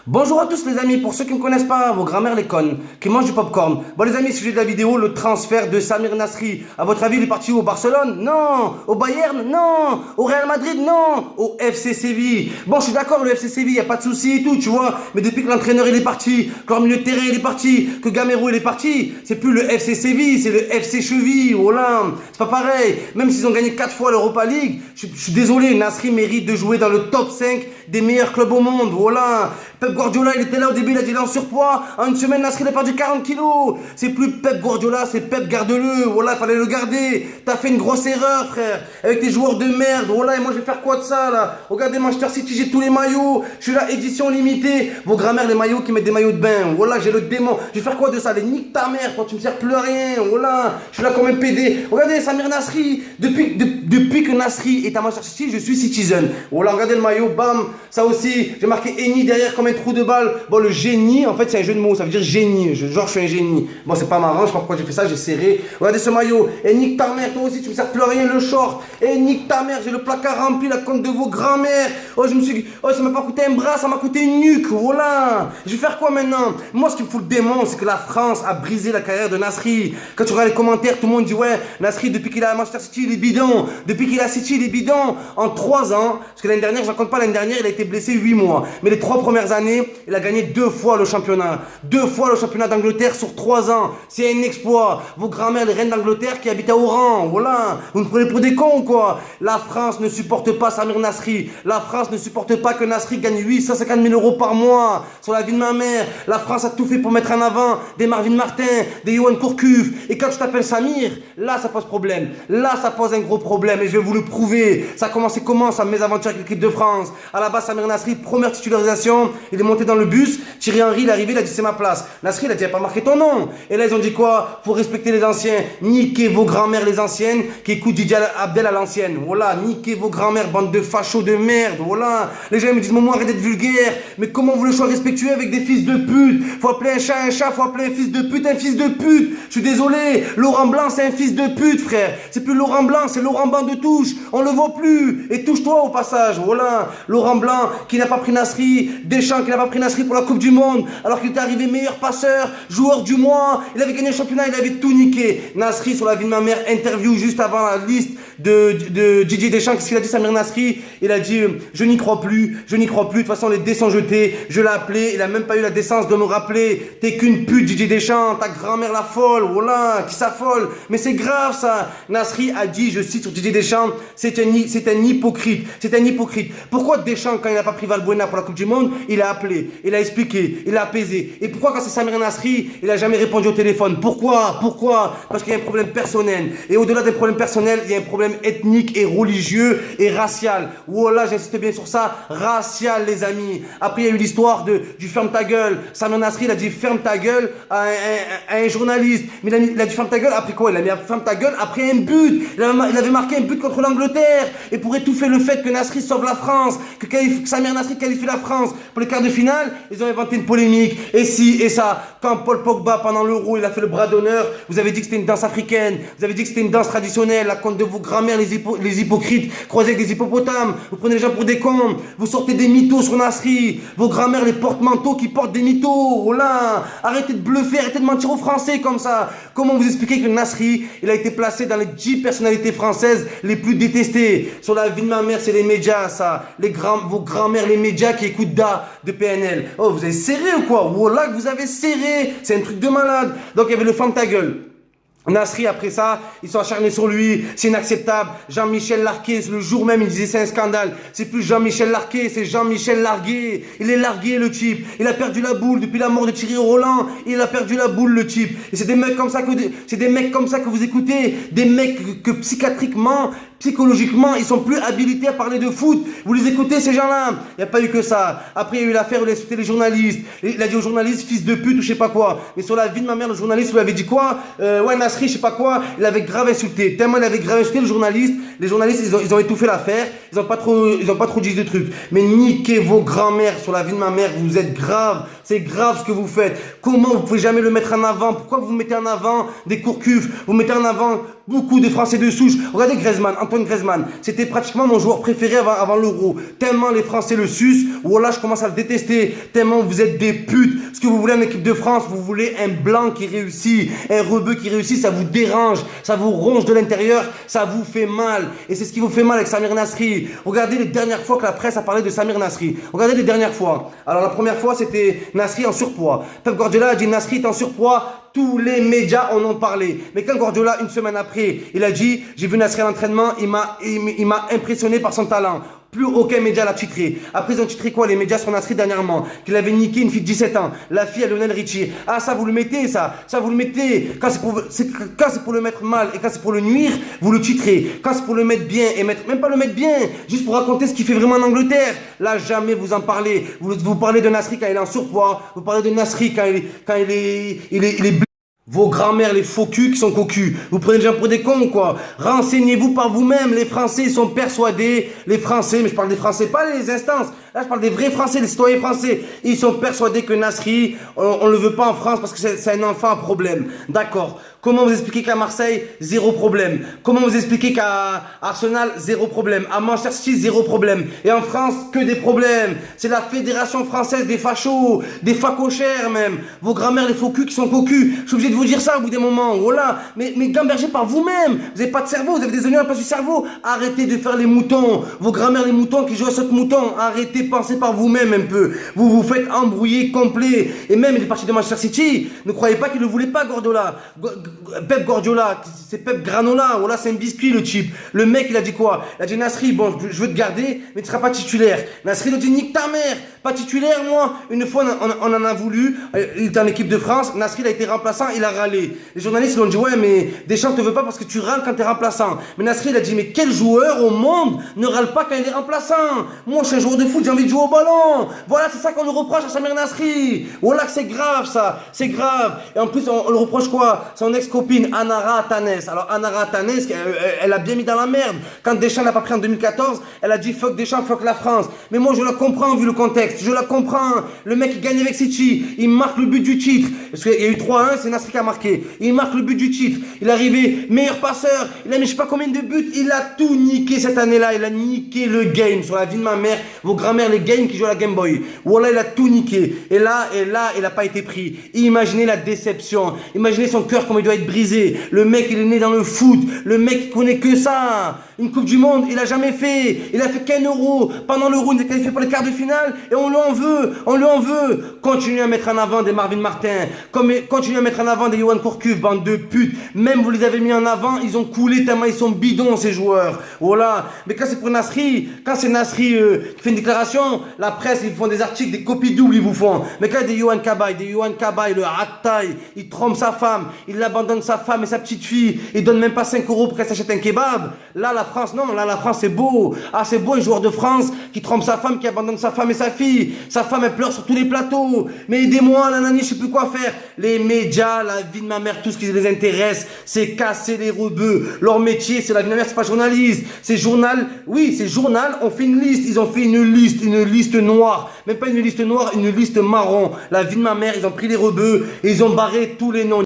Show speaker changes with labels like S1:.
S1: Bonjour à tous les amis, pour ceux qui ne me connaissent pas, vos grammaires les connes, qui mangent du popcorn. Bon les amis, sujet de la vidéo, le transfert de Samir Nasri. À votre avis, il est parti au Barcelone? Non. Au Bayern? Non. Au Real Madrid? Non. Au FC Séville. Bon, je suis d'accord, le FC Séville, y a pas de souci et tout, tu vois. Mais depuis que l'entraîneur il est parti, que leur milieu de terrain il est parti, que Gamero il est parti, c'est plus le FC Séville, c'est le FC Cheville. Voilà, c'est pas pareil. Même s'ils ont gagné 4 fois l'Europa League, je suis désolé, Nasri mérite de jouer dans le top 5 des meilleurs clubs au monde. Voilà. Pep Guardiola, il était là au début, il a dit il est en surpoids. En une semaine, Nasri, il a perdu 40 kilos. C'est plus Pep Guardiola, c'est Pep, garde-le. Voilà, il fallait le garder. T'as fait une grosse erreur, frère. Avec tes joueurs de merde. Voilà, et moi, je vais faire quoi de ça, là? Regardez Manchester City, j'ai tous les maillots. Je suis là, édition limitée. Vos grammaires, les maillots qui mettent des maillots de bain. Voilà, j'ai le démon. Je vais faire quoi de ça? Les nique ta mère, quand tu me sers plus à rien. Voilà, je suis là comme un PD. Regardez, Samir Nasri. Depuis que Nasri est à Manchester City, je suis citizen. Voilà, regardez le maillot, bam. Ça aussi, j'ai marqué Eni derrière comme un trou de balle. Bon, le génie, en fait, c'est un jeu de mots. Ça veut dire génie. Genre, je suis un génie. Bon, c'est pas marrant. Je sais pas pourquoi j'ai fait ça. J'ai serré. Regardez ce maillot. Et nique ta mère, toi aussi, tu me sers plus à rien. Le short. Et nique ta mère, j'ai le placard rempli, la compte de vos grands-mères. Oh, oh, ça m'a pas coûté un bras, ça m'a coûté une nuque. Voilà. Je vais faire quoi maintenant? Moi, ce qui me fout le démon, c'est que la France a brisé la carrière de Nasri. Quand tu regardes les commentaires, tout le monde dit ouais, Nasri, depuis qu'il est à Manchester City, il est bidon. Depuis qu'il est à City, il est bidon. En 3 ans, parce que l'année dernière, je raconte pas, l'année dernière, il a été blessé 8 mois. Mais les 3 premières années, il a gagné 2 fois le championnat. 2 fois le championnat d'Angleterre sur 3 ans. C'est un exploit. Vos grands-mères, les reines d'Angleterre qui habitent à Oran. Voilà. Vous me prenez pour des cons ou quoi? La France ne supporte pas Samir Nasri. La France ne supporte pas que Nasri gagne 850 000 euros par mois sur la vie de ma mère. La France a tout fait pour mettre en avant des Marvin Martin, des Johan Kourcuff. Et quand je t'appelle Samir, là ça pose problème. Là ça pose un gros problème et je vais vous le prouver. Ça a commencé comment ça, mes aventures avec l'équipe de France? À la base, Samir Nasri, première titularisation, il est monté dans le bus. Thierry Henry, il est arrivé, il a dit c'est ma place. Nasri, il a dit pas marqué ton nom. Et là ils ont dit quoi? Faut respecter les anciens. Niquez vos grands-mères les anciennes qui écoutent Didier Abdel à l'ancienne. Voilà, niquez vos grands-mères, bande de fachos de merde. Voilà. Les gens me disent Momo, arrête d'être vulgaire. Mais comment vous voulez choix respectueux avec des fils de pute? Faut appeler un chat, faut appeler un fils de pute un fils de pute. Je suis désolé, Laurent Blanc c'est un fils de pute, frère. C'est plus Laurent Blanc, c'est Laurent Blanc de touche. On le voit plus. Et touche-toi au passage. Voilà. Laurent Blanc qui n'a pas pris Nasri, Deschamps qui n'a pas pris Nasri pour la Coupe du Monde, alors qu'il était arrivé meilleur passeur, joueur du mois, il avait gagné le championnat, il avait tout niqué. Nasri sur la vie de ma mère, interview juste avant la liste de Didier Deschamps, qu'est-ce qu'il a dit Samir Nasri? Il a dit je n'y crois plus, de toute façon les dés sont jetés, je l'ai appelé, il a même pas eu la décence de me rappeler, t'es qu'une pute Didier Deschamps, ta grand-mère la folle, voilà, qui s'affole, mais c'est grave ça. Nasri a dit, je cite sur Didier Deschamps, c'est un hypocrite, Pourquoi Deschamps, quand il n'a pas pris Valbuena pour la Coupe du Monde, il a appelé, il a expliqué, il a apaisé? Et pourquoi quand c'est Samir Nasri, il a jamais répondu au téléphone? Pourquoi? Parce qu'il y a un problème personnel. Et au-delà des problèmes personnels, il y a un problème ethnique et religieux et racial. Voilà, j'insiste bien sur ça, racial les amis. Après il y a eu l'histoire du ferme ta gueule. Samir Nasri il a dit ferme ta gueule à un journaliste. Mais il a dit ferme ta gueule après quoi? Il a mis ferme ta gueule après un but. Il avait marqué un but contre l'Angleterre. Et pour étouffer le fait que Nasri sauve la France, que Samir Nasri qualifie la France pour les quarts de finale, ils ont inventé une polémique. Et si et ça, quand Paul Pogba pendant l'Euro il a fait le bras d'honneur, vous avez dit que c'était une danse africaine, vous avez dit que c'était une danse traditionnelle, la conte de vos grands-mères les hypocrites, croisés avec des hippopotames, vous prenez les gens pour des cons, vous sortez des mythos sur Nasri, vos grands-mères les porte-manteaux qui portent des mythos, voilà, arrêtez de bluffer, arrêtez de mentir aux Français comme ça. Comment vous expliquez que Nasri, il a été placé dans les 10 personnalités françaises les plus détestées? Sur la vie de ma mère, c'est les médias ça, vos grands-mères les médias qui écoutent de PNL. Oh, vous avez serré ou quoi? Voilà que vous avez serré, c'est un truc de malade. Donc il y avait le ferme ta gueule. Nasri, après ça, ils sont acharnés sur lui, c'est inacceptable. Jean-Michel Larquet, le jour même, il disait c'est un scandale. C'est plus Jean-Michel Larquet, c'est Jean-Michel Largué. Il est largué, le type. Il a perdu la boule depuis la mort de Thierry Roland. Il a perdu la boule, le type. Et c'est des mecs comme ça que vous écoutez. Des mecs que psychologiquement, ils sont plus habilités à parler de foot. Vous les écoutez, ces gens-là? Il n'y a pas eu que ça. Après, il y a eu l'affaire où il a insulté les journalistes. Il a dit aux journalistes, fils de pute ou je sais pas quoi. Mais sur la vie de ma mère, le journaliste lui avait dit quoi? Ouais, Nasri, je sais pas quoi. Il avait grave insulté. Tellement il avait grave insulté le journaliste. Les journalistes, ils ont étouffé l'affaire. Ils ont pas trop dit de trucs. Mais niquez vos grands-mères sur la vie de ma mère. Vous êtes grave. C'est grave ce que vous faites. Comment vous pouvez jamais le mettre en avant? Pourquoi vous mettez en avant des Kourcuff? Vous mettez en avant beaucoup de Français de souche. Regardez Griezmann. Antoine Griezmann. C'était pratiquement mon joueur préféré avant l'Euro. Tellement les Français le sucent. Voilà, je commence à le détester. Tellement vous êtes des putes. Ce que vous voulez en équipe de France, vous voulez un blanc qui réussit, un rebeu qui réussit, ça vous dérange, ça vous ronge de l'intérieur, ça vous fait mal. Et c'est ce qui vous fait mal avec Samir Nasri. Regardez les dernières fois que la presse a parlé de Samir Nasri. Regardez les dernières fois. Alors la première fois, c'était Nasri en surpoids. Pep Guardiola a dit Nasri est en surpoids. Tous les médias en ont parlé. Mais quand Guardiola, une semaine après, il a dit j'ai vu Nasri à l'entraînement, il m'a impressionné par son talent. Plus aucun média l'a titré. Après, ils ont titré quoi les médias sur Nasri dernièrement? Qu'il avait niqué une fille de 17 ans, la fille à Lionel Richie. Ah, ça vous le mettez, ça vous le mettez. Quand c'est pour le mettre mal et quand c'est pour le nuire, vous le titrez. Quand c'est pour le mettre bien et même pas le mettre bien, juste pour raconter ce qu'il fait vraiment en Angleterre. Là, jamais vous en parlez. Vous parlez de Nasri quand il est en surpoids. Vous parlez de Nasri quand il est vos grands-mères, les faux culs qui sont cocus. Vous prenez les gens pour des cons ou quoi? Renseignez-vous par vous-même. Les Français, ils sont persuadés. Les Français, mais je parle des Français, pas les instances. Là, je parle des vrais Français, les citoyens français. Ils sont persuadés que Nasri, on ne le veut pas en France parce que c'est un enfant à problème. D'accord. Comment vous expliquez qu'à Marseille, zéro problème? Comment vous expliquez qu'à Arsenal, zéro problème? À Manchester City, zéro problème? Et en France, que des problèmes. C'est la fédération française des fachos, des facochères même. Vos grands-mères, les faux culs qui sont cocus. Je suis obligé de vous dire ça au bout des moments. Voilà. Mais gambergez par vous-même. Vous n'avez pas de cerveau, vous avez des oignons à la place du cerveau. Arrêtez de faire les moutons. Vos grands-mères, les moutons qui jouent à saute mouton. Arrêtez, pensez par vous-même un peu. Vous vous faites embrouiller complet. Et même, il est parti de Manchester City. Ne croyez pas qu'il ne le voulait pas, Guardiola. Pep Guardiola, c'est Pep Granola, voilà, c'est un biscuit le type. Le mec, il a dit quoi? Il a dit Nasri, bon, je veux te garder, mais tu seras pas titulaire. Nasri, il a dit nique ta mère, pas titulaire, moi. Une fois, on en a voulu, il était en équipe de France, Nasri, il a été remplaçant, il a râlé. Les journalistes, ils ont dit, ouais, mais Deschamps te veut pas parce que tu râles quand t'es remplaçant. Mais Nasri, il a dit, mais quel joueur au monde ne râle pas quand il est remplaçant? Moi, je suis un joueur de foot, j'ai envie de jouer au ballon. Voilà, c'est ça qu'on le reproche à Samir Nasri. Voilà que c'est grave, ça, c'est grave. Et en plus, on le reproche quoi? Son ex-copine, Anara Tanes. Alors, Anara Tanes, elle a bien mis dans la merde. Quand Deschamps l'a pas pris en 2014, elle a dit fuck Deschamps, fuck la France. Mais moi, je la comprends vu le contexte. Je la comprends. Le mec, il gagne avec City. Il marque le but du titre. Parce qu'il y a eu 3-1, c'est Nasri qui a marqué. Il marque le but du titre. Il est arrivé meilleur passeur. Il a mis je sais pas combien de buts. Il a tout niqué cette année-là. Il a niqué le game. Sur la vie de ma mère, vos grand-mères, les games qui jouent à la Game Boy. Voilà, il a tout niqué. Et là, il a pas été pris. Imaginez la déception. Imaginez son cœur, comme il doit être brisé. Le mec, il est né dans le foot. Le mec, il connaît que ça. Une Coupe du Monde, il a jamais fait. Il a fait qu'un euro. Pendant l'euro, il est qualifié pour les quarts de finale. Et on lui en veut. On lui en veut. Continuez à mettre en avant des Marvin Martin. Continuez à mettre en avant des Johan Kourcuff, bande de putes. Même vous les avez mis en avant, ils ont coulé tellement ils sont bidons, ces joueurs. Voilà. Mais quand c'est pour Nasri, quand c'est Nasri qui fait une déclaration, la presse, ils font des articles, des copies doubles, ils vous font. Mais quand il y a des Johan Cabaye, le Rattaï, il trompe sa femme, il abandonne sa femme et sa petite fille, il donne même pas 5 euros pour qu'elle s'achète un kebab. Là, la France, non, là, la France, c'est beau. Ah, c'est beau, un joueur de France qui trompe sa femme, qui abandonne sa femme et sa fille. Sa femme, elle pleure sur tous les plateaux. Mais aidez-moi, nanani, je sais plus quoi faire. Les médias, la vie de ma mère, tout ce qui les intéresse, c'est casser les rebeux. Leur métier, c'est la vie de ma mère, c'est pas journaliste. C'est journal, oui, c'est journal, on fait une liste. Ils ont fait une liste noire. Même pas une liste noire, une liste marron. La vie de ma mère, ils ont pris les rebeux et ils ont barré tous les noms.